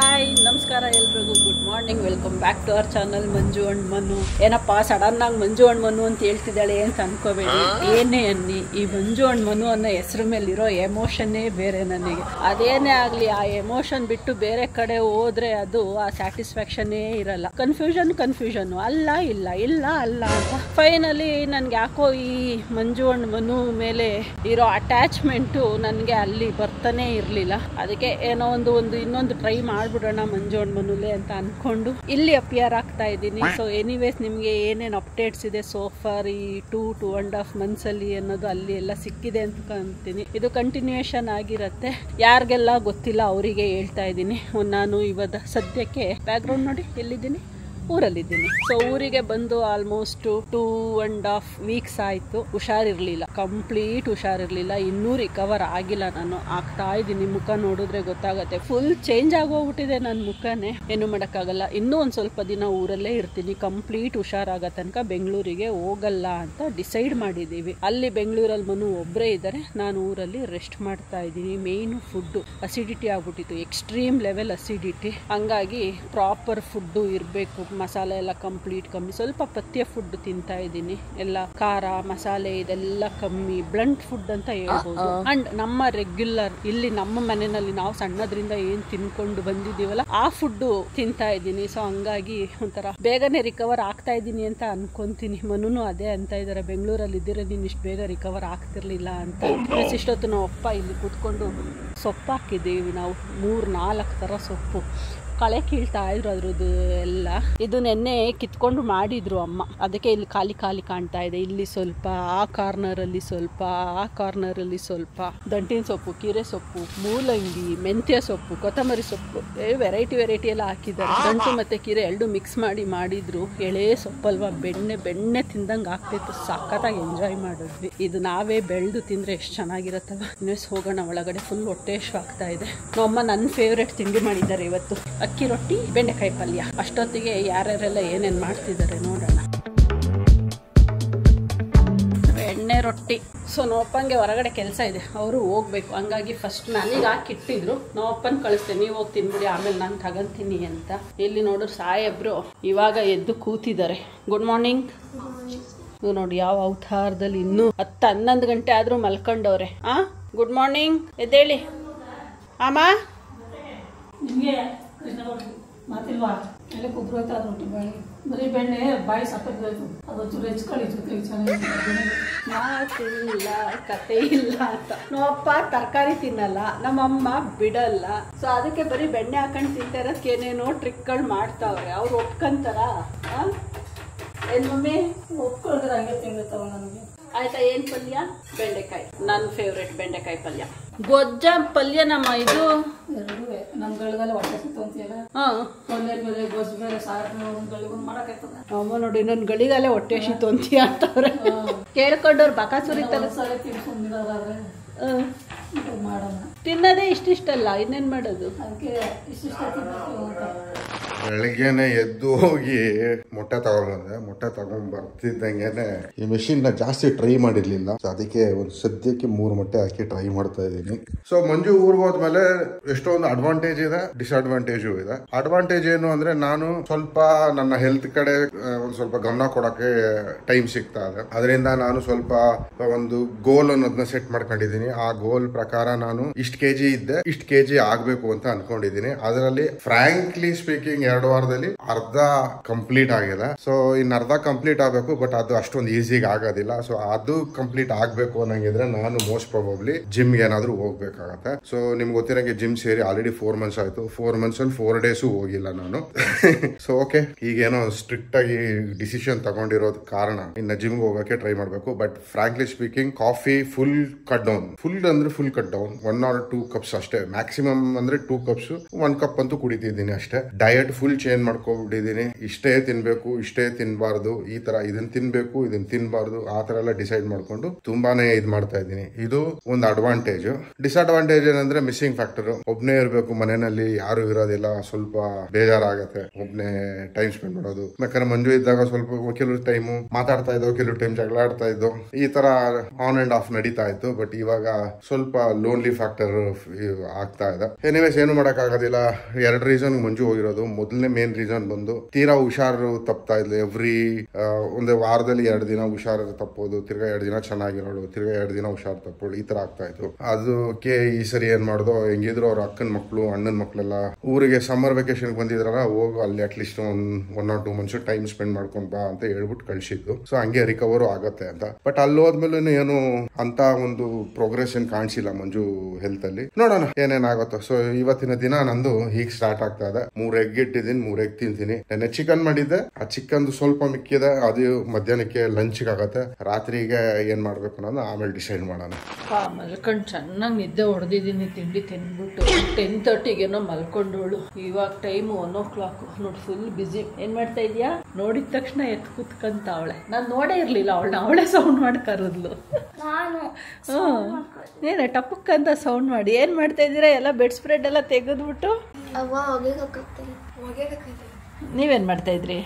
Hi ನಮಸ್ಕಾರ ಎಲ್ರಿಗೂ good morning welcome back to our channel Manju and Manu. ಏನಪ್ಪ ಸಡನ್ ಆಗಿ ಮಂಜು ಅಂಡ್ ಮನು ಅಂತ ಹೇಳ್ತಿದ್ದಾಳೆ ಅಂತ ಅನ್ಕೋಬೇಡಿ. ಏನೇ ಅನ್ನಿ, ಈ ಮಂಜು ಅಂಡ್ ಮನು ಅನ್ನೋ ಹೆಸರು ಮೇಲಿರೋ ಎಮೋಷನ್ನೇ ಬೇರೆ ನನಗೆ. ಅದೇನೇ ಆಗ್ಲಿ, ಆ ಎಮೋಷನ್ ಬಿಟ್ಟು ಬೇರೆ ಕಡೆ ಹೋದ್ರೆ ಅದು ಆ ಸ್ಯಾಟಿಸ್ಫ್ಯಾಕ್ಷನ್ನೇ ಇರಲ್ಲ. ಕನ್ಫ್ಯೂಷನ್ ಅಲ್ಲ ಇಲ್ಲ ಅಲ್ಲ ಅಂತ ಫೈನಲಿ ನನ್ಗೆ ಯಾಕೋ ಈ ಮಂಜು ಅಂಡ್ ಮನು ಮೇಲೆ ಇರೋ ಅಟ್ಯಾಚ್ಮೆಂಟು ನನಗೆ ಅಲ್ಲಿ ಬರ್ತಾನೆ ಇರಲಿಲ್ಲ. ಅದಕ್ಕೆ ಏನೋ ಇನ್ನೊಂದು ಟ್ರೈ ಮಾಡ್ಬಿಡೋಣ ಮಂಜು ಅಂಡ್ ಮನುಲೆ ಅಂತ ಅನ್ಕೊಂಡು ಇಲ್ಲಿ ಅಪಿಯರ್ ಆಗ್ತಾ ಇದ್ದೀನಿ. ಸೊ ಎನಿವೇಸ್ ನಿಮಗೆ ಏನೇನು ಅಪ್ಡೇಟ್ಸ್ ಇದೆ ಸೋಫಾರ್ ಈ 2.5 months ಅಲ್ಲಿ ಅನ್ನೋದು ಅಲ್ಲಿ ಎಲ್ಲ ಸಿಕ್ಕಿದೆ ಅಂತ ಕಾಣ್ತೀನಿ. ಇದು ಕಂಟಿನ್ಯೂಯೇಷನ್ ಆಗಿರುತ್ತೆ. ಯಾರಿಗೆಲ್ಲ ಗೊತ್ತಿಲ್ಲ ಅವರಿಗೆ ಹೇಳ್ತಾ ಇದ್ದೀನಿ. ನಾನು ಇವಾಗ ಸದ್ಯಕ್ಕೆ ಬ್ಯಾಕ್ಗ್ರೌಂಡ್ ನೋಡಿ ಎಲ್ಲಿದ್ದೀನಿ, ಊರಲ್ಲಿದ್ದೀನಿ. ಸೊ ಊರಿಗೆ ಬಂದು ಆಲ್ಮೋಸ್ಟ್ 2.5 weeks ಆಯ್ತು. ಹುಷಾರಿರ್ಲಿಲ್ಲ, ಕಂಪ್ಲೀಟ್ ಹುಷಾರಿರ್ಲಿಲ್ಲ. ಇನ್ನೂ ರಿಕವರ್ ಆಗಿಲ್ಲ. ನಾನು ಆಗ್ತಾ ಇದ್ದೀನಿ. ಮುಖ ನೋಡಿದ್ರೆ ಗೊತ್ತಾಗತ್ತೆ, ಫುಲ್ ಚೇಂಜ್ ಆಗೋಗ್ಬಿಟ್ಟಿದೆ ನನ್ನ ಮುಖನೇ. ಏನು ಮಾಡೋಕ್ಕಾಗಲ್ಲ. ಇನ್ನೂ ಒಂದು ಸ್ವಲ್ಪ ದಿನ ಊರಲ್ಲೇ ಇರ್ತೀನಿ. ಕಂಪ್ಲೀಟ್ ಹುಷಾರಾಗೋ ತನಕ ಬೆಂಗಳೂರಿಗೆ ಹೋಗಲ್ಲ ಅಂತ ಡಿಸೈಡ್ ಮಾಡಿದ್ದೀವಿ. ಅಲ್ಲಿ ಬೆಂಗಳೂರಲ್ಲಿ ಮನು ಒಬ್ಬರೇ ಇದ್ದಾರೆ, ನಾನು ಊರಲ್ಲಿ ರೆಸ್ಟ್ ಮಾಡ್ತಾ ಇದ್ದೀನಿ. ಮೇಯ್ನು ಫುಡ್ಡು ಅಸಿಡಿಟಿ ಆಗ್ಬಿಟ್ಟಿತ್ತು, ಎಕ್ಸ್ಟ್ರೀಮ್ ಲೆವೆಲ್ ಅಸಿಡಿಟಿ. ಹಂಗಾಗಿ ಪ್ರಾಪರ್ ಫುಡ್ಡು ಇರಬೇಕು. ಮಸಾಲೆ ಎಲ್ಲ ಕಂಪ್ಲೀಟ್ ಕಮ್ಮಿ, ಸ್ವಲ್ಪ ಪಥ್ಯ ಫುಡ್ ತಿಂತಾ ಇದ್ದೀನಿ. ಎಲ್ಲ ಖಾರ ಮಸಾಲೆ ಇದೆಲ್ಲ ಕಮ್ಮಿ, ಬ್ಲಂಟ್ ಫುಡ್ ಅಂತ ಹೇಳ್ಬೋದು. ಅಂಡ್ ನಮ್ಮ ರೆಗ್ಯುಲರ್ ಇಲ್ಲಿ ನಮ್ಮ ಮನೆಯಲ್ಲಿ ನಾವು ಸಣ್ಣದ್ರಿಂದ ಏನ್ ತಿನ್ಕೊಂಡು ಬಂದಿದ್ದೀವಲ್ಲ ಆ ಫುಡ್ ತಿಂತಾ ಇದ್ದೀನಿ. ಸೊ ಹಂಗಾಗಿ ಒಂಥರ ಬೇಗನೆ ರಿಕವರ್ ಆಗ್ತಾ ಇದ್ದೀನಿ ಅಂತ ಅನ್ಕೊಂತೀನಿ. ಮನುನು ಅದೇ ಅಂತ ಇದ್ದಾರೆ, ಬೆಂಗಳೂರಲ್ಲಿ ಇದ್ದಿರೋ ನೀನು ಇಷ್ಟು ಬೇಗ ರಿಕವರ್ ಆಗ್ತಿರ್ಲಿಲ್ಲ ಅಂತ. ಇಷ್ಟೊತ್ತು ನಾವು ಅಪ್ಪ ಇಲ್ಲಿ ಕೂತ್ಕೊಂಡು ಸೊಪ್ಪು ಹಾಕಿದ್ದೀವಿ. ನಾವು 3-4 ಥರ ಸೊಪ್ಪು ಕಳೆ ಕೀಳ್ತಾ ಇದ್ರು ಅದ್ರದ್ದು ಎಲ್ಲ. ಇದು ನೆನ್ನೆ ಕಿತ್ಕೊಂಡು ಮಾಡಿದ್ರು ಅಮ್ಮ, ಅದಕ್ಕೆ ಇಲ್ಲಿ ಖಾಲಿ ಕಾಣ್ತಾ ಇದೆ. ಇಲ್ಲಿ ಸ್ವಲ್ಪ, ಆ ಕಾರ್ನರಲ್ಲಿ ಸ್ವಲ್ಪ, ಆ ಕಾರ್ನರಲ್ಲಿ ಸ್ವಲ್ಪ. ದಂಟಿನ ಸೊಪ್ಪು, ಕೀರೆ ಸೊಪ್ಪು, ಮೂಲಂಗಿ, ಮೆಂತ್ಯ ಸೊಪ್ಪು, ಕೊತ್ತಂಬರಿ ಸೊಪ್ಪು, ವೆರೈಟಿ ಎಲ್ಲ ಹಾಕಿದ್ದಾರೆ. ದಂಟು ಮತ್ತೆ ಕೀರೆ ಎರಡು ಮಿಕ್ಸ್ ಮಾಡಿದ್ರು. ಎಳೆ ಸೊಪ್ಪಲ್ವಾ, ಬೆಣ್ಣೆ ತಿಂದಂಗೆ ಆಗ್ತಿತ್ತು. ಸಖತ್ತಾಗಿ ಎಂಜಾಯ್ ಮಾಡಿದ್ವಿ. ಇದು ನಾವೇ ಬೆಳೆದು ತಿಂದ್ರೆ ಎಷ್ಟು ಚೆನ್ನಾಗಿರತ್ತಲ್ಲ. ಇನ್ನೇಸ್ ಹೋಗೋಣ ಒಳಗಡೆ. ಫುಲ್ ಹೊಟ್ಟೆ ಆಗ್ತಾ ಇದೆ. ನಮ್ಮಮ್ಮ ನನ್ನ ಫೇವ್ರೆಟ್ ತಿಂಡಿ ಮಾಡಿದ್ದಾರೆ ಇವತ್ತು, ಅಕ್ಕಿ ರೊಟ್ಟಿ ಬೆಂಡೆಕಾಯಿ ಪಲ್ಯ. ಅಷ್ಟೊತ್ತಿಗೆ ಯಾರ್ಯಾರೆಲ್ಲ ಏನೇನು ಮಾಡ್ತಿದ್ದಾರೆ ನೋಡೋಣ. ಎಣ್ಣೆ ರೊಟ್ಟಿ. ಸೊ ನಮ್ಮಪ್ಪಂಗೆ ಹೊರಗಡೆ ಕೆಲಸ ಇದೆ, ಅವರು ಹೋಗ್ಬೇಕು. ಹಂಗಾಗಿ ಫಸ್ಟ್ ನನಗೆ ಹಾಕಿಟ್ಟಿದ್ರು, ನಮ್ಮಪ್ಪನ ಕಳಿಸ್ತೇನೆ, ನೀವು ಹೋಗಿ ತಿನ್ಬಿಡಿ, ಆಮೇಲೆ ನಾನು ತಗೊಂತೀನಿ ಅಂತ. ಇಲ್ಲಿ ನೋಡ್ರಿ ಸಾಹೇಬ್ರು ಇವಾಗ ಎದ್ದು ಕೂತಿದ್ದಾರೆ. Good morning. ನೀವು ನೋಡಿ ಯಾವ ಅವತಾರದಲ್ಲಿ, ಇನ್ನೂ 10-11 ಗಂಟೆ ಆದರೂ ಮಲ್ಕೊಂಡವ್ರೆ. ಗುಡ್ ಮಾರ್ನಿಂಗ್, ಎದ್ದೇಳಿ ಅಮ್ಮ. ನಿಮಗೆ ಮಾತಿಲ್ವಾ? ಎಲ್ಲ ಕುಬ್ರು ಹೋಯ್ತು ಅದು ರೊಟ್ಟಿ ಬಾಯಿ ಬರೀ ಬೆಣ್ಣೆ ಬಾಯಿ ಸಪ್ಪತ್ತು, ಅದೊಂಚೂರು ಹೆಚ್ಕೊಳ್ಳಿ ಜೊತೆಗೆ ಚೆನ್ನಾಗಿ. ಮಾತಿಲ್ಲ ಕತೆ ಇಲ್ಲ ಅಂತ ನಮ್ಮಪ್ಪ ತರಕಾರಿ ತಿನ್ನಲ್ಲ, ನಮ್ಮಮ್ಮ ಬಿಡಲ್ಲ. ಸೊ ಅದಕ್ಕೆ ಬರೀ ಬೆಣ್ಣೆ ಹಾಕೊಂಡು ತಿಂತಾರದಕ್ಕೆ ಏನೇನೋ ಟ್ರಿಕ್ಗಳು ಮಾಡ್ತಾವ್ರೆ. ಅವ್ರು ಒಪ್ಕೊಂತಾರ? ಏನ್ ಮಮ್ಮಿ ಒಪ್ಕೊಳ್ತಾರೆ, ಹಂಗೆ ತಿಂದಿರ್ತಾವ ನನಗೆ. ಆಯ್ತಾ? ಏನ್ ಪಲ್ಯ? ಬೆಂಡೆಕಾಯಿ. ನನ್ನ ಫೇವ್ರೆಟ್ ಬೆಂಡೆಕಾಯಿ ಪಲ್ಯ. ಗೊಜ್ಜ ಪಲ್ಯ ನಮ್ಮ ಇದು ಎರಡೂ ನಮ್ಗಳಿಗೆಲ್ಲ ಹೊಟ್ಟೆ ಸಿಗ್ತಂತೀಯಲ್ಲ. ಪಲ್ಯ ಬೇರೆ, ಗೊಜ್ಜು ಬೇರೆ, ಸಾರು ಒಂದ್ಗಳಿಗೂ ಮಾಡಕ್ಕಾಯ್ತದ. ಅಮ್ಮ ನೋಡಿ ನನ್ನ ಗಳಿಗಾಲೆ ಹೊಟ್ಟೆ ಹಸಿತು ಅಂತೀಯ ಅಂತವ್ರೆ. ಕೇಳ್ಕೊಂಡವ್ರು ಬಕ ಸುರಿತಾರೆ. ಸರಿ ತಿನ್ಕೊಂಡಿರೋದಾದ್ರೆ ಮಾಡೋಣ. ತಿನ್ನೋದೇ ಇಷ್ಟಿಷ್ಟಲ್ಲ, ಇನ್ನೇನ್ ಮಾಡೋದು? ಅದಕ್ಕೆ ಇಷ್ಟಿಷ್ಟ ತಿನ್ನಬೇಕು ಅಂತ. ಬೆಳಗ್ಗೆನೆ ಎದ್ದು ಹೋಗಿ ಮೊಟ್ಟೆ ತಗೊಂಡ್ಬಂದೆ. ಮೊಟ್ಟೆ ತಗೊಂಡ್ ಬರ್ತಿದ್ದಂಗೆನೆ ಈ ಮೆಷಿನ್ ನ ಜಾಸ್ತಿ ಟ್ರೈ ಮಾಡಿರ್ಲಿಲ್ಲ. ಅದಕ್ಕೆ ಒಂದು ಸದ್ಯಕ್ಕೆ 3 ಮೊಟ್ಟೆ ಹಾಕಿ ಟ್ರೈ ಮಾಡ್ತಾ ಇದ್ದೀನಿ. ಸೊ ಮಂಜು ಊರ್ಗ್ ಹೋದ್ಮೇಲೆ ಎಷ್ಟೊಂದು ಅಡ್ವಾಂಟೇಜ್ ಇದೆ, ಡಿಸ್ಅಡ್ವಾಂಟೇಜು ಇದೆ. ಅಡ್ವಾಂಟೇಜ್ ಏನು ಅಂದ್ರೆ ನಾನು ಸ್ವಲ್ಪ ನನ್ನ ಹೆಲ್ತ್ ಕಡೆ ಒಂದ್ ಸ್ವಲ್ಪ ಗಮನ ಕೊಡಕ್ಕೆ ಟೈಮ್ ಸಿಗ್ತಾ ಇದೆ. ಅದರಿಂದ ನಾನು ಸ್ವಲ್ಪ ಒಂದು ಗೋಲ್ ಅನ್ನೋದನ್ನ ಸೆಟ್ ಮಾಡ್ಕೊಂಡಿದ್ದೀನಿ. ಆ ಗೋಲ್ ಪ್ರಕಾರ ನಾನು ಇಷ್ಟು ಕೆಜಿ ಇದ್ದೆ, ಇಷ್ಟು ಕೆಜಿ ಆಗ್ಬೇಕು ಅಂತ ಅನ್ಕೊಂಡಿದ್ದೀನಿ. ಅದರಲ್ಲಿ ಫ್ರಾಂಕ್ಲಿ ಸ್ಪೀಕಿಂಗ್ 2 ವಾರದಲ್ಲಿ ಅರ್ಧ ಕಂಪ್ಲೀಟ್ ಆಗಿದೆ. ಸೊ ಇನ್ನು ಅರ್ಧ ಕಂಪ್ಲೀಟ್ ಆಗ್ಬೇಕು, ಬಟ್ ಅದು ಅಷ್ಟೊಂದು ಈಸಿಗೆ ಆಗೋದಿಲ್ಲ. ಸೊ ಅದು ಕಂಪ್ಲೀಟ್ ಆಗ್ಬೇಕು ಅನ್ನಂಗಿದ್ರೆ ನಾನು ಮೋಸ್ಟ್ ಪ್ರಾಬಬ್ಲಿ ಜಿಮ್ಗೆ ಏನಾದ್ರು ಹೋಗ್ಬೇಕಾಗತ್ತೆ. ಸೊ ನಿಮ್ಗೆ ಗೊತ್ತಿರಂಗೆ ಜಿಮ್ ಸೇರಿ ಆಲ್ರೆಡಿ 4 months ಆಯ್ತು. 4 months ಅಲ್ಲಿ 4 days ಹೋಗಿಲ್ಲ ನಾನು. ಸೊ ಓಕೆ, ಈಗೇನೋ ಸ್ಟ್ರಿಕ್ಟ್ ಆಗಿ ಡಿಸಿಷನ್ ತಗೊಂಡಿರೋದ್ ಕಾರಣ ಇನ್ನ ಜಿಮ್ಗೆ ಹೋಗಕ್ಕೆ ಟ್ರೈ ಮಾಡ್ಬೇಕು. But frankly speaking coffee full cut down, full cut down. 1 or 2 cups ಅಷ್ಟೇ, ಮ್ಯಾಕ್ಸಿಮಮ್ ಅಂದ್ರೆ 2 cups. 1 cup ಅಂತೂ ಕುಡಿತಿದ್ದೀನಿ ಅಷ್ಟೇ. ಡಯಟ್ ಫುಲ್ ಚೇಂಜ್ ಮಾಡ್ಕೊಬಿಟ್ಟಿದ್ದೀನಿ. ಇಷ್ಟೇ ತಿನ್ಬೇಕು, ಇಷ್ಟೇ ತಿನ್ಬಾರ್ದು, ಈ ತರ ಇದನ್ನ ತಿನ್ಬೇಕು, ಇದನ್ನ ತಿನ್ಬಾರ್ದು, ಆ ತರ ಎಲ್ಲ ಡಿಸೈಡ್ ಮಾಡ್ಕೊಂಡು ತುಂಬಾನೇ ಇದ್ ಮಾಡ್ತಾ ಇದ್ದೀನಿ. ಇದು ಒಂದು ಅಡ್ವಾಂಟೇಜ್. ಡಿಸ್ಅಡ್ವಾಂಟೇಜ್ ಏನಂದ್ರೆ ಮಿಸ್ಸಿಂಗ್ ಫ್ಯಾಕ್ಟರ್. ಒಬ್ನೇ ಇರ್ಬೇಕು ಮನೆಯಲ್ಲಿ, ಯಾರು ಇರೋದಿಲ್ಲ, ಸ್ವಲ್ಪ ಬೇಜಾರಾಗತ್ತೆ ಒಬ್ನೇ ಟೈಮ್ ಸ್ಪೆಂಡ್ ಮಾಡೋದು. ಯಾಕಂದ್ರೆ ಮಂಜು ಇದ್ದಾಗ ಸ್ವಲ್ಪ ಕೆಲವು ಟೈಮು ಮಾತಾಡ್ತಾ ಇದ್ದೋ, ಕೆಲವು ಟೈಮ್ ಜಗಳ ಆಡ್ತಾ ಇದ್ದೋ, ಈ ತರ ಆನ್ ಅಂಡ್ ಆಫ್ ನಡೀತಾ ಇತ್ತು. ಬಟ್ ಇವಾಗ ಸ್ವಲ್ಪ ಲೋನ್ಲಿ ಫ್ಯಾಕ್ಟರ್ ಆಗ್ತಾ ಇದೆ. ಎನಿವೇಸ್ ಏನು ಮಾಡಕ್ ಆಗೋದಿಲ್ಲ. 2 ರೀಸನ್ ಮಂಜು ಹೋಗಿರೋದು. ಮೊದಲನೇ ಮೇನ್ ರೀಸನ್ ಬಂದು ತೀರಾ ಹುಷಾರು ತಪ್ತಾ ಇದ್ಲು. ಒಂದು ವಾರದಲ್ಲಿ 2 ದಿನ ಹುಷಾರು ತಪ್ಪೋದು, ತಿರ್ಗಾ 2 ದಿನ ಚೆನ್ನಾಗಿರೋಳು, ತಿರ್ಗಾ 2 ದಿನ ಹುಷಾರು ತಪ್ಪೋಳು, ಈ ತರ ಆಗ್ತಾ ಇತ್ತು. ಅದಕ್ಕೆ ಈ ಸರಿ ಏನ್ ಮಾಡ್ದೋ, ಹೆಂಗಿದ್ರು ಅವ್ರ ಅಕ್ಕನ ಮಕ್ಳು ಅಣ್ಣನ ಮಕ್ಳೆಲ್ಲ ಊರಿಗೆ ಸಮ್ಮರ್ ವೆಕೇಶನ್ ಬಂದಿದ್ರಲ್ಲ, ಹೋಗು ಅಲ್ಲಿ at least 1 or 2 months time spend ಮಾಡ್ಕೊಂಡ್ ಬಾ ಅಂತ ಹೇಳ್ಬಿಟ್ಟು ಕಳ್ಸಿದ್ದು. ಸೊ ಹಂಗೆ ರಿಕವರ್ ಆಗತ್ತೆ ಅಂತ. ಬಟ್ ಅಲ್ಲಿ ಹೋದ್ಮೇಲೆ ಏನು ಅಂತ ಒಂದು ಪ್ರೋಗ್ರೆಸ್ ಏನ್ ಕಾಣಿಸಿಲ್ಲ ಮಂಜು ಹೆಲ್ತ್ ಅಲ್ಲಿ. ನೋಡೋಣ ಏನೇನಾಗುತ್ತೋ. ಸೊ ಇವತ್ತಿನ ದಿನ ನಂದು ಹೀಗ್ ಸ್ಟಾರ್ಟ್ ಆಗ್ತಾ ಇದೆ. 3 egg ಇಟ್ಟಿದ್ದೀನಿ, 3 egg ತಿಂತೀನಿ. ನೆನ್ನೆ ಚಿಕನ್ ಮಾಡಿದ್ದೆ, ಆ ಚಿಕನ್ ಸ್ವಲ್ಪ ಮಿಕ್ಕಿದೆ, ಅದು ಮಧ್ಯಾಹ್ನಕ್ಕೆ ಲಂಚ್ ಆಗತ್ತೆ. ರಾತ್ರಿಗೆ ಏನ್ ಮಾಡ್ಬೇಕು ಅನ್ನೋದು ಆಮೇಲೆ ಡಿಸೈಡ್ ಮಾಡೋಣ. ಮಲ್ಕೊಂಡು ಚೆನ್ನಾಗಿ ನಿದ್ದೆ ಹೊಡೆದಿದ್ದೀನಿ. ತಿಂಡಿ ತಿನ್ಬಿಟ್ಟು 10:30 ಮಲ್ಕೊಂಡೋಳು. ಇವಾಗ ಟೈಮು 1 o'clock. ನೋಡಿ ಫುಲ್ ಬಿಸಿ. ಏನ್ ಮಾಡ್ತಾ ಇದೀಯಾ? ನೋಡಿದ ತಕ್ಷಣ ಎತ್ ಕೂತ್ಕಂತ ಅವಳೆ. ನಾನು ನೋಡೇ ಇರ್ಲಿಲ್ಲ ಅವಳೇ ಸೌಂಡ್ ಮಾಡಿ ಕರೆದ್ಲು. ನೀನೆ ಟಪಕ್ಕಂತ ಸೌಂಡ್ ಮಾಡಿ ಏನ್ ಮಾಡ್ತಾ ಇದ್ದೀರಾ? ಎಲ್ಲ ಬೆಡ್ ಸ್ಪ್ರೆಡ್ ಎಲ್ಲ ತೆಗೆದ್ಬಿಟ್ಟು ನೀವೇನ್ ಮಾಡ್ತಾ ಇದ್ರಿ?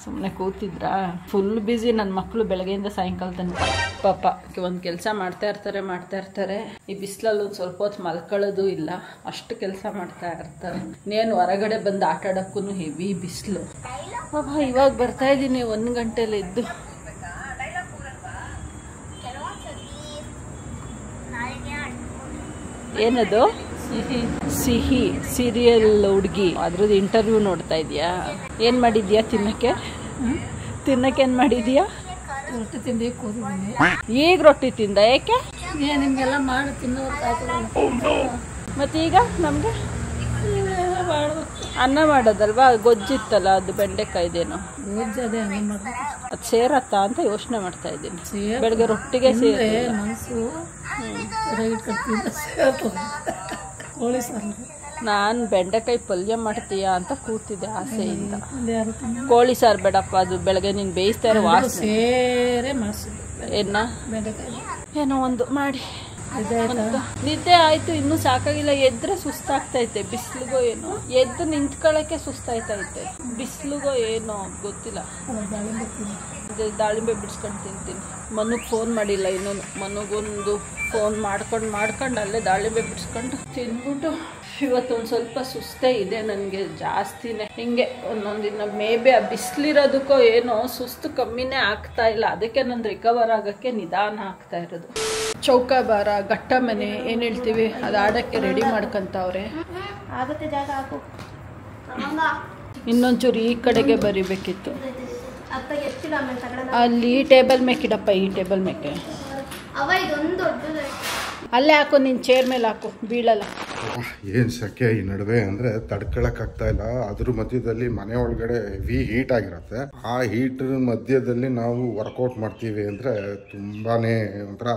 ಸುಮ್ಮನೆ ಕೂತಿದ್ರಾ? Full busy. ನನ್ನ ಮಕ್ಕಳು ಬೆಳಗ್ಗೆಯಿಂದ ಸಾಯಂಕಾಲ ತನಕ ಪಾಪ ಒಂದು ಕೆಲಸ ಮಾಡ್ತಾ ಇರ್ತಾರೆ. ಈ ಬಿಸಿಲಲ್ಲಿ ಒಂದು ಸ್ವಲ್ಪ ಹೊತ್ತು ಮಲ್ಕೊಳ್ಳೋದು ಇಲ್ಲ, ಅಷ್ಟು ಕೆಲಸ ಮಾಡ್ತಾ ಇರ್ತಾರೆ. ಇನ್ನೇನು ಹೊರಗಡೆ ಬಂದು ಆಟ ಆಡೋಕ್ಕೂ ಹೆವಿ ಬಿಸಿಲು. ಪಾಪ ಇವಾಗ ಬರ್ತಾ ಇದ್ದೀನಿ 1 ಗಂಟೆಲಿ ಎದ್ದು. ಏನದು? ಸಿಹಿ ಸೀರಿಯಲ್ ಹುಡುಗಿ, ಅದ್ರದ್ದು ಇಂಟರ್ವ್ಯೂ ನೋಡ್ತಾ ಇದೀಯಾ? ಏನು ಮಾಡಿದ್ಯಾ ತಿನ್ನಕ್ಕೆ? ಏನ್ ಮಾಡಿದ್ಯಾ? ರೊಟ್ಟಿ ತಿಂಡಿ ಕೂದಿದ್ದೀನಿ. ಈಗ ರೊಟ್ಟಿ ತಿಂದ? ಯಾಕೆ? ನಿಮ್ಗೆಲ್ಲ ಮಾಡಿ ತಿನ್ನೋ ಮತ್ತೆ ಈಗ ನಮ್ಗೆ ಅನ್ನ ಮಾಡೋದಲ್ವಾ? ಗೊಜ್ಜಿತ್ತಲ್ಲ, ಅದು ಬೆಂಡೆಕಾಯ್ದೇನೋ ಗೊಜ್ಜು. ಅದೇ ಅನ್ನ ಮಾಡ್ಬೇಕು. ಅದು ಸೇರತ್ತಾ ಅಂತ ಯೋಚನೆ ಮಾಡ್ತಾ ಇದ್ದೀನಿ. ಬೆಳಗ್ಗೆ ರೊಟ್ಟಿಗೆ ಮನಸ್ಸು ಕೋಳಿ ಸಾರು. ನಾನು ಬೆಂಡೆಕಾಯಿ ಪಲ್ಯ ಮಾಡ್ತೀಯಾ ಅಂತ ಕೂತಿದ್ದೆ ಆಸೆಯಿಂದ. ಕೋಳಿ ಸಾರು ಬೇಡಪ್ಪ, ಅದು ಬೆಳಗ್ಗೆ ನೀನು ಬೇಯಿಸ್ತಾ ಇರೋ ವಾಸನೆ. ಏನೋ ಒಂದು ಮಾಡಿ ನಿದ್ದೆ ಆಯ್ತು. ಇನ್ನೂ ಸಾಕಾಗಿಲ್ಲ. ಎದ್ರೆ ಸುಸ್ತಾಗ್ತೈತೆ. ಬಿಸಿಲಿಗೋ ಏನೋ ಎದ್ದು ನಿಂತ್ಕೊಳ್ಳೋಕ್ಕೆ ಸುಸ್ತಾಯ್ತೈತೆ. ಬಿಸಿಲಿಗೋ ಏನೋ ಗೊತ್ತಿಲ್ಲ. ದಾಳಿಂಬೆ ಬಿಡಿಸ್ಕೊಂಡು ತಿಂತೀನಿ. ಮನುಗೆ ಫೋನ್ ಮಾಡಿಲ್ಲ ಇನ್ನೊಂದು. ಮನುಗೊಂದು ಫೋನ್ ಮಾಡ್ಕೊಂಡು ಅಲ್ಲೇ ದಾಳಿಂಬೆ ಬಿಡಿಸ್ಕೊಂಡು ತಿಂದ್ಬಿಟ್ಟು ಇವತ್ತೊಂದು ಸ್ವಲ್ಪ ಸುಸ್ತೇ ಇದೆ ನನಗೆ, ಜಾಸ್ತಿನೇ. ಹಿಂಗೆ ಒಂದೊಂದಿನ ಮೇಬಿ ಆ ಬಿಸಿಲಿರೋದಕ್ಕೋ ಏನೋ ಸುಸ್ತು ಕಮ್ಮಿನೇ ಆಗ್ತಾ ಇಲ್ಲ. ಅದಕ್ಕೆ ನಾನು ರಿಕವರ್ ಆಗೋಕ್ಕೆ ನಿಧಾನ ಆಗ್ತಾ ಇರೋದು. ಚೌಕಾಬಾರ, ಗಟ್ಟ ಮನೆ ಏನು ಹೇಳ್ತೀವಿ, ಅದು ಆಡೋಕ್ಕೆ ರೆಡಿ ಮಾಡ್ಕೊಂತವ್ರೆ. ಆಗುತ್ತೆ ಜಾಗ ಹಾಕು. ಇನ್ನೊಂಚೂರು ಈ ಕಡೆಗೆ ಬರಿಬೇಕಿತ್ತು. ಅಲ್ಲಿ ಟೇಬಲ್ ಮೇಕಿಡಪ್ಪ, ಈ ಟೇಬಲ್ ಮೇಕೆ ಅಲ್ಲೇ ಹಾಕು. ನಿನ್ನ ಚೇರ್ ಮೇಲೆ ಹಾಕು, ಬೀಳಲ್ಲ. ಏನ್ ಸೆಕೆ ಈ ನಡುವೆ ಅಂದ್ರೆ ತಡ್ಕೊಳಕ್ ಆಗ್ತಾ ಇಲ್ಲ. ಅದ್ರ ಮಧ್ಯದಲ್ಲಿ ಮನೆ ಒಳಗಡೆ ಹೆವಿ ಹೀಟ್ ಆಗಿರತ್ತೆ. ಆ ಹೀಟ್ ಮಧ್ಯದಲ್ಲಿ ನಾವು ವರ್ಕೌಟ್ ಮಾಡ್ತೀವಿ ಅಂದ್ರೆ ತುಂಬಾನೇ ಒಂಥರ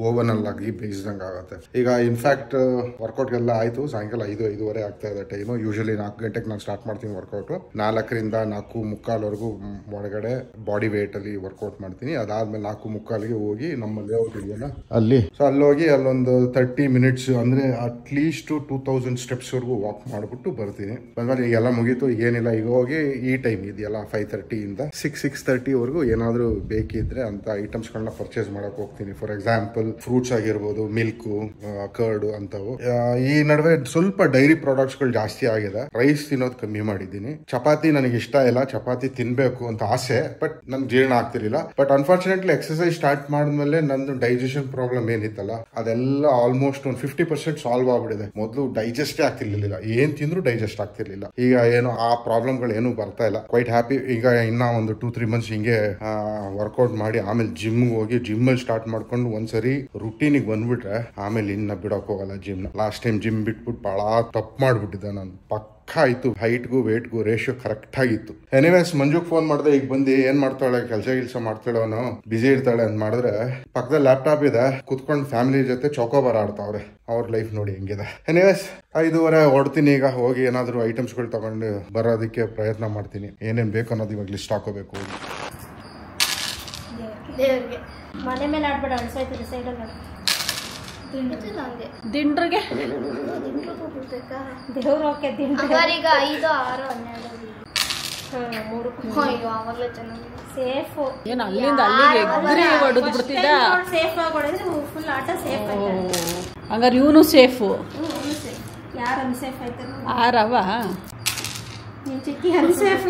ಓವನ್ ಅಲ್ಲಾಗಿ ಬೇಯಿಸ್ದಂಗೆ ಆಗುತ್ತೆ. ಈಗ ಇನ್ಫ್ಯಾಕ್ಟ್ ವರ್ಕೌಟ್ ಎಲ್ಲ ಆಯ್ತು. ಸಾಯಂಕಾಲ 5-5:30 ಆಗ್ತಾ ಇದೆ ಟೈಮು. ಯೂಶಲಿ 4 ಗಂಟೆಗೆ ನಾನು ಸ್ಟಾರ್ಟ್ ಮಾಡ್ತೀನಿ ವರ್ಕೌಟ್. 4ರಿಂದ 4:45 ಒಳಗಡೆ ಬಾಡಿ ವೇಟ್ ಅಲ್ಲಿ ವರ್ಕೌಟ್ ಮಾಡ್ತೀನಿ. ಅದಾದ್ಮೇಲೆ 4:45 ಹೋಗಿ ನಮ್ಮ ಲೇಔಟ್ ಇದೆಯಲ್ಲ ಅಲ್ಲಿ, ಸೊ ಅಲ್ಲಿ ಹೋಗಿ ಅಲ್ಲೊಂದು 30 minutes ಅಂದ್ರೆ ಅಟ್ಲೀಸ್ಟ್ 2000 steps ವರೆಗೂ ವಾಕ್ ಮಾಡ್ಬಿಟ್ಟು ಬರ್ತೀನಿ. ಬಂದ್ಮೇಲೆ ಈಗೆಲ್ಲ ಮುಗೀತು, ಏನಿಲ್ಲ. ಈಗ ಹೋಗಿ ಈ ಟೈಮ್ ಇದೆಯಲ್ಲ 5:30 ಇಂದ 6:30 ವರೆಗೂ ಏನಾದ್ರು ಬೇಕಿದ್ರೆ ಅಂತ ಐಟಮ್ಸ್ಗಳನ್ನ ಪರ್ಚೇಸ್ ಮಾಡಕ್ ಹೋಗ್ತೀನಿ. ಫಾರ್ ಎಕ್ಸಾಂಪಲ್ ಫ್ರೂಟ್ಸ್ ಆಗಿರ್ಬೋದು, ಮಿಲ್ಕ್, ಕರ್ಡ್ ಅಂತವು. ಈ ನಡುವೆ ಸ್ವಲ್ಪ ಡೈರಿ ಪ್ರಾಡಕ್ಟ್ಸ್ ಗಳು ಜಾಸ್ತಿ ಆಗಿದೆ. ರೈಸ್ ತಿನ್ನೋದು ಕಮ್ಮಿ ಮಾಡಿದ್ದೀನಿ. ಚಪಾತಿ ನನಗೆ ಇಷ್ಟ ಇಲ್ಲ, ಚಪಾತಿ ತಿನ್ಬೇಕು ಅಂತ ಆಸೆ, ಬಟ್ ನನ್ಗೆ ಜೀರ್ಣ ಆಗ್ತಿರ್ಲಿಲ್ಲ. ಬಟ್ ಅನ್ಫಾರ್ಚುನೇಟ್ಲಿ ಎಕ್ಸರ್ಸೈಸ್ ಸ್ಟಾರ್ಟ್ ಮಾಡಿದ್ಮೇಲೆ ನಂದು ಡೈಜೆಷನ್ ಪ್ರಾಬ್ಲಮ್ ಏನಿತ್ತಲ್ಲ ಅದೆಲ್ಲ ಆಲ್ಮೋಸ್ಟ್ ಒಂದು 50% ಸಾಲ್ವ್ ಆಗ್ಬಿಟ್ಟಿದೆ. ಮೊದಲು ಡೈಜೆಸ್ಟೇ ಆಗ್ತಿರ್ಲಿಲ್ಲ, ಏನ್ ತಿಂದ್ರು ಡೈಜೆಸ್ಟ್ ಆಗ್ತಿರ್ಲಿಲ್ಲ. ಈಗ ಏನೋ ಆ ಪ್ರಾಬ್ಲಮ್ ಗಳು ಏನು ಬರ್ತಾ ಇಲ್ಲ. Quite happy. ಈಗ ಇನ್ನ ಒಂದು 2-3 months ಹಿಂಗೆ ವರ್ಕೌಟ್ ಮಾಡಿ ಆಮೇಲೆ ಜಿಮ್ಗೆ ಹೋಗಿ ಜಿಮ್ಮಲ್ಲಿ ಸ್ಟಾರ್ಟ್ ಮಾಡ್ಕೊಂಡು ಒಂದ್ಸರಿ ರುಟೀನಿಗೆ ಬಂದ್ಬಿಟ್ರೆ ಆಮೇಲೆ ಇನ್ನ ಬಿಡಕ್ ಹೋಗಲ್ಲ ಜಿಮ್ನ. ಲಾಸ್ಟ್ ಟೈಮ್ ಜಿಮ್ ಬಿಟ್ಬಿಟ್ಟು ಬಹಳ ತಪ್ಪು ಮಾಡ್ಬಿಟ್ಟಿದ್ದೆ ನಾನು. ಪಕ್ಕ ಆಯ್ತು. ಹೈಟ್ಗೂ ವೇಟ್ಗೂ ರೇಷಿಯೋ ಕರೆಕ್ಟ್ ಆಗಿತ್ತು. ಎನಿವೇಸ್ ಮಂಜುಗ್ ಫೋನ್ ಮಾಡಿದೆ. ಈಗ ಬಂದು ಏನ್ ಮಾಡ್ತಾಳೆ, ಕೆಲಸ ಮಾಡ್ತಾಳವನು, ಬಿಸಿ ಇರ್ತಾಳೆ ಅಂತ ಮಾಡಿದ್ರೆ ಪಕ್ಕದಲ್ಲಿ ಲ್ಯಾಪ್ಟಾಪ್ ಇದೆ, ಕುತ್ಕೊಂಡು ಫ್ಯಾಮಿಲಿ ಜೊತೆ ಚೌಕೋಬಾರ ಆಡ್ತಾವ್ರೆ. ಅವ್ರ ಲೈಫ್ ನೋಡಿ ಹೆಂಗಿದೆ. ಎನಿವೇಸ್ 5:30 ಹೊಡ್ತೀನಿ. ಈಗ ಹೋಗಿ ಏನಾದ್ರು ಐಟಮ್ಸ್ಗಳು ತಗೊಂಡು ಬರೋದಕ್ಕೆ ಪ್ರಯತ್ನ ಮಾಡ್ತೀನಿ. ಏನೇನ್ ಬೇಕು ಅನ್ನೋದು ಇವಾಗ ಲಿಸ್ಟ್ ಹಾಕೋಬೇಕು. ದೇವ್ರಿಗೆ ಮನೆ ಮೇಲೆ ಆಡ್ಬೇಡ, ಅನ್ಸಾಯ್ತದೆ ಸೈಡಲ್ಲಿ. ದಿಂಡ್ರಿಗೆ ದೇವ್ರು ಓಕೆ. ದಿಂಡ್ರಿಗೆ 5, 6, 12 ಅಯ್ಯೋ ಆವಾಗಲೇ ಚೆನ್ನಾಗಿ ಸೇಫು. ಏನು ಅಲ್ಲಿಂದ ಅಲ್ಲಿಗೆ ಎಗ್ರಿ ಹೊಡೆದು ಬಿಡ್ತಿದ್ದ. ಸೇಫ್ ಆಗಿ ಹೊಡೆದ್ರೆ ಫುಲ್ ಆಟ ಸೇಫ್ ಆಯ್ತು. ಹಂಗಾರೆ ಇವನು ಸೇಫು. ಯಾರು ಅನ್ಸೇಫ್ ಆಯ್ತಾರ? ಆರವ ನಿನ್ ಚಿಕ್ಕಿ ಅನ್ಸೇಫ್.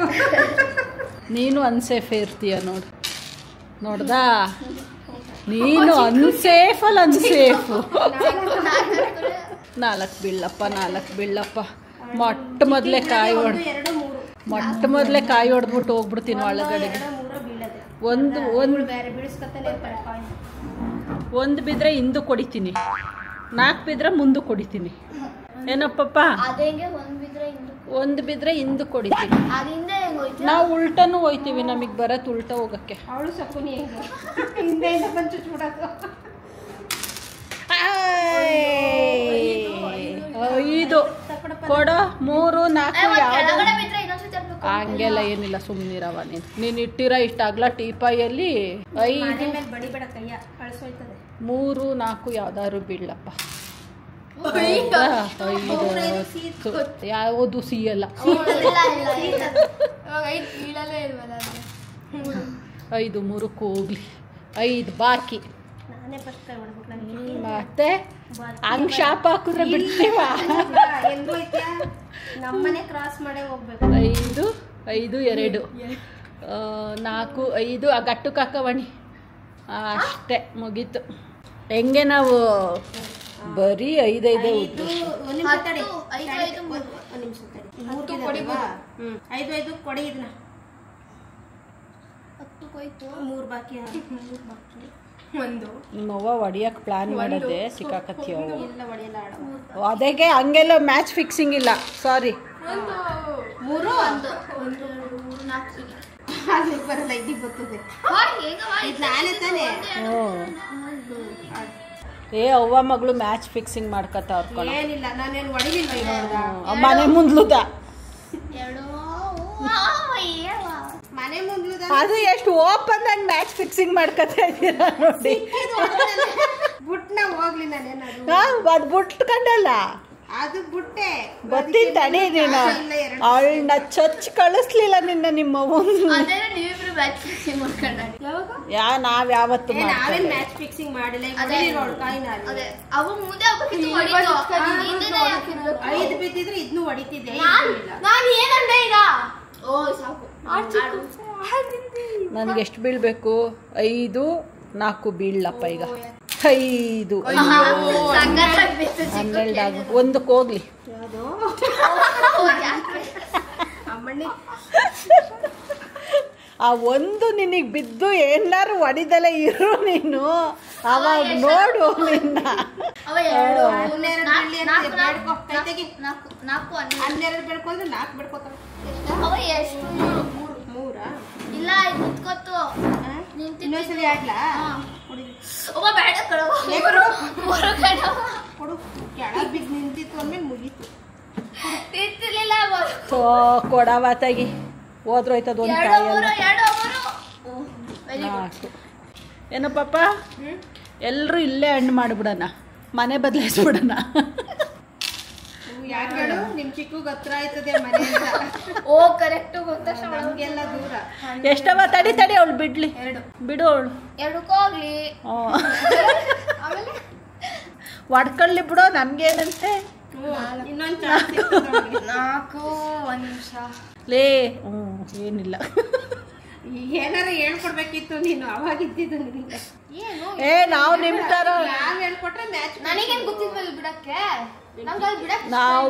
ನೀನು ಅನ್ಸೇಫ್ ಇರ್ತೀಯ ನೋಡು. ನೋಡ್ದಾ ನೀನು ಅನ್ಸೇಫಲ್ಲಿ ಅನ್ಸೇಫು. 4 ಬೀಳಪ್ಪ. ಮೊದಲೇ ಕಾಯಿ ಹೊಡೆದ್ಬಿಟ್ಟು ಹೋಗ್ಬಿಡ್ತೀನಿ ಒಳಗಡೆ. ಒಂದು ಬಿದ್ರೆ ಹಿಂದೆ ಕೊಡಿತೀನಿ, 4 ಬಿದ್ರೆ ಮುಂದೆ ಕೊಡಿತೀನಿ. ಏನಪ್ಪಪ್ಪ? ಒಂದು ಬಿದ್ರೆ ಹಿಂದೆ ಕೊಡಿತೀನಿ. ನಾವು ಉಲ್ಟನೂ ಹೋಯ್ತೀವಿ, ನಮಗೆ ಬರತ್ ಉಲ್ಟ ಹೋಗಕ್ಕೆ. ಅವಳು ಸಪುನಿ ಹಿಂದೆಯಿಂದ ಬಂದು ಚೂಡೋದು. 5 ಕೊಡೋ 3 4 ಯಾವ್ದು ಹಂಗೆಲ್ಲ ಏನಿಲ್ಲ. ಸುಮ್ಮನಿರವ ನೀನು ಇಟ್ಟಿರೋ ಇಷ್ಟ ಅಗ್ಲ ಟೀಪಾಯಲ್ಲಿ 5 ಬಡಿಬೇಡ, ಕೈಯ ಕಳ್ಸೋಯ್ತದೆ. 3 4 ಯಾವ್ದಾದ್ರು ಬೀಳಪ್ಪ. 5 ಯಾವುದು ಸಿಯಲ್ಲ. 5 3ಕ್ಕೆ ಹೋಗ್ಲಿ. 5 ಬಾಕಿ. ಮತ್ತೆ ಹಂಗ್ ಶಾಪ್ ಹಾಕಿದ್ರೆ ಬಿಡ್ತೀವ. ನಮ್ಮನೆ ಕ್ರಾಸ್ ಮಾಡೇ ಹೋಗ್ಬೇಕು. 5 5 2 4 5 ಆ ಗಟ್ಟು ಕಾಕವಣಿ ಅಷ್ಟೇ ಮುಗೀತು. ಹೆಂಗೆ ನಾವು ಬರೀ 5 ಕೊಡಿ. ಇದನ್ನ 3 ಬಾಕಿ. ನಿಮ್ಮವ್ವ ಹೊಡಿಯಕ್ಕೆ ಪ್ಲಾನ್ ಮಾಡದೆ ಸಿಕ್ಕಾಕತ್ತೀವ. ಅದಕ್ಕೆ ಹಂಗೆಲ್ಲ ಮ್ಯಾಚ್ ಫಿಕ್ಸಿಂಗ್ ಇಲ್ಲ. ಸಾರಿ. 3 1 ಬರಲ್ಲ. ಇದಕ್ಕೆ ಬರ್ತದೆ. ಏ ಅವ್ವ ಮಗಳು ಮ್ಯಾಚ್ ಫಿಕ್ಸಿಂಗ್ ಮಾಡ್ಕತ್ತಾವ್ರ ಕಣ. ಏನಿಲ್ಲ, ನಾನೇನು ಹೊಡಿಲಿಲ್ಲ. ಮನೆ ಮುಂದ್ಲುದ ಮನೆ ಮುಂದ್ಲುದ ಅದು ಎಷ್ಟು ಓಪನ್ ಆಗಿ ಮ್ಯಾಚ್ ಫಿಕ್ಸಿಂಗ್ ಮಾಡ್ಕತ್ತಾ ಇದ್ದೀರಾ ನೋಡಿ. ಬುಟ್ನ ಹೋಗ್ಲಿ. ನಾನೇನದು ಅದು ಬುಟ್ಕಂಡಲ್ಲ, ಅದು ಬುಟ್ಟೆ ಗೊತ್ತಿಲ್ಲ ತಡಿ. ನೀನು ಅವಳನ್ನ ಚೊಚ್ಚ ಕಳಿಸ್ಲಿಲ್ಲ ನಿನ್ನ ನಿಮ್ಮ ನಾವ್ ಯಾವತ್ತು ನಾವೇನ್ ಮ್ಯಾಚ್ ಫಿಕ್ಸಿಂಗ್ ಮಾಡಿಲ್ಲ. 5 ಬಿದ್ದಿದ್ರೆ ಇದನ್ನು ಹೊಡಿತಿದ್ದೆ. ನನ್ಗೆ ಎಷ್ಟು ಬೀಳ್ಬೇಕು? 5 4 ಬೀಳಪ್ಪ. ಈಗ 5 12 ಆಗ 1ಕ್ಕೆ ಹೋಗ್ಲಿ. ಆ 1 ನಿನಗೆ ಬಿದ್ದು ಏನಾರು ಹೊಡಿದಲ್ಲ ಇರು ನೀನು. ಅವಾಗ ನೋಡು ನಿನ್ನ. 12 ಬೆಳ್ಕೊಂಡ್ರೆ 4 ಬೆಳ್ಕೊತಾರ. ಇಲ್ಲ ಕುತ್ಕೊತ್ತು ಇನ್ನೊಂದ್ಸಲಿ ಆಡ್ಲಾ? ಕೊಡು. ಕೆಳಗ್ ಬಿದ್ದು ನಿಂತಿತ್ತು ಅಂದ್ಮೇಲೆ ಮುಗೀತು. ಕೊಡವ ತೆಗಿ. ಹೋದ್ರೋಯ್ತದ ಒಂದು ಕಾಯಲ್ಲ. 4 ಏನೋ ಪಾಪ, ಎಲ್ಲರೂ ಇಲ್ಲೇ ಹಣ್ಣು ಮಾಡಿಬಿಡೋಣ, ಮನೆ ಬದಲಾಯಿಸ್ಬಿಡೋಣ. ಯಾಕೆ ಹೇಳು? ನಿಮ್ ಚಿಕ್ಕಗ್ ಹತ್ರ ಆಯ್ತದೆ ಮನೆಯಿಂದ. ಓ ಕರೆಕ್ಟ್ ಗೊತ್ತಾ? ನಮ್ಗೆಲ್ಲ ದೂರ. ಎಷ್ಟವ? ತಡಿ ಅವಳು ಬಿಡ್ಲಿ. ಬಿಡು ಅವಳು 2ಕ್ಕೆ ಹೋಗ್ಲಿ. ಹೊಡ್ಕೊಳ್ಳಿ ಬಿಡೋ, ನಮ್ಗೇನಂತೆ. ಇನ್ನೊಂದು ಚಾನ್ಸ್ 4 1 ನಿಮಿಷ ಲೇ. ಏನಿಲ್ಲ. ಏನಾರ ಹೇಳ್ಕೊಡ್ಬೇಕಿತ್ತು ನೀನು, ಅವಾಗ ಇದ್ದಿದ್ದು ನಿನಗೆ. ನಾವು ನಿಮ್ ತರ ನಾವ್ ಹೇಳ್ಕೊಟ್ರೆ ಮ್ಯಾಚ್. ನನಗೇನ್ ಗೊತ್ತಿದ್ವಲ್ಲ ಬಿಡಕ್ಕೆ. ನಾವು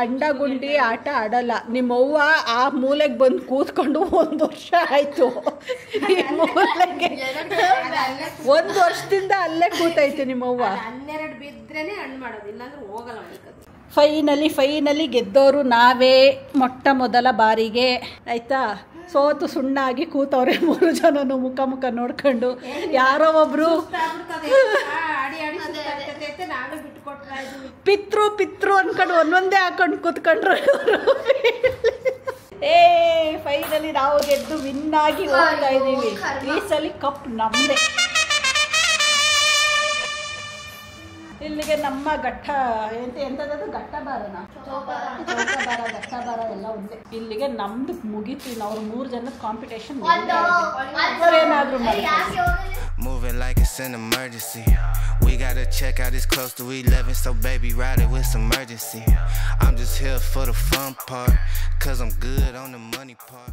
ಅಂಡ ಗುಂಡಿ ಆಟ ಆಡಲ್ಲ. ನಿಮ್ಮವ್ವ ಆ ಮೂಲೆಗೆ ಬಂದು ಕೂತ್ಕೊಂಡು 1 ವರ್ಷ ಆಯ್ತು. ಈ ಮೂಲೆಗೆ 1 ವರ್ಷದಿಂದ ಅಲ್ಲೇ ಕೂತೈತೆ ನಿಮ್ಮವ್ವ. 12 ಬಿದ್ರೇನೆ ಹಣ್ಣು ಮಾಡೋದು, ಇಲ್ಲಾಂದ್ರೆ ಹೋಗಲ್ಲ. ಫೈನಲಿ ಗೆದ್ದೋರು ನಾವೇ ಮೊಟ್ಟ ಮೊದಲ ಬಾರಿಗೆ. ಆಯ್ತಾ? ಸೋತು ಸುಣ್ಣಾಗಿ ಕೂತವ್ರೆ 3 ಜನನು ಮುಖ ನೋಡ್ಕೊಂಡು. ಯಾರೋ ಒಬ್ರು ಪಿತ್ರು ಅನ್ಕೊಂಡು ಒಂದೊಂದೇ ಹಾಕೊಂಡು ಕೂತ್ಕೊಂಡ್ರು. ಫೈನಲಿ ನಾವು ಗೆದ್ದು ವಿನ್ ಆಗಿ ಹೋಗ್ತಾ ಇದೀವಿ. ಈ ಸಲ ಕಪ್ ನಮ್ದೆ. ಇಲ್ಲಿಗೆ ನಮ್ಮ ಎಂತದದು ಘಟ್ಟಬಾರನ ಚೌಕಾಬಾರ ಘಟ್ಟಬಾರ ಎಲ್ಲ ಒಂದೇ. ಇಲ್ಲಿಗೆ ನಮ್ದು ಮುಗೀತು. ಇನ್ನು ಅವ್ರು 3 ಜನದ ಕಾಂಪಿಟೇಷನ್ ಏನಾದ್ರು moving like it's an emergency. We gotta check out, it's close to 11, so baby ride it with some urgency. I'm just here for the fun part, cause I'm good on the money part.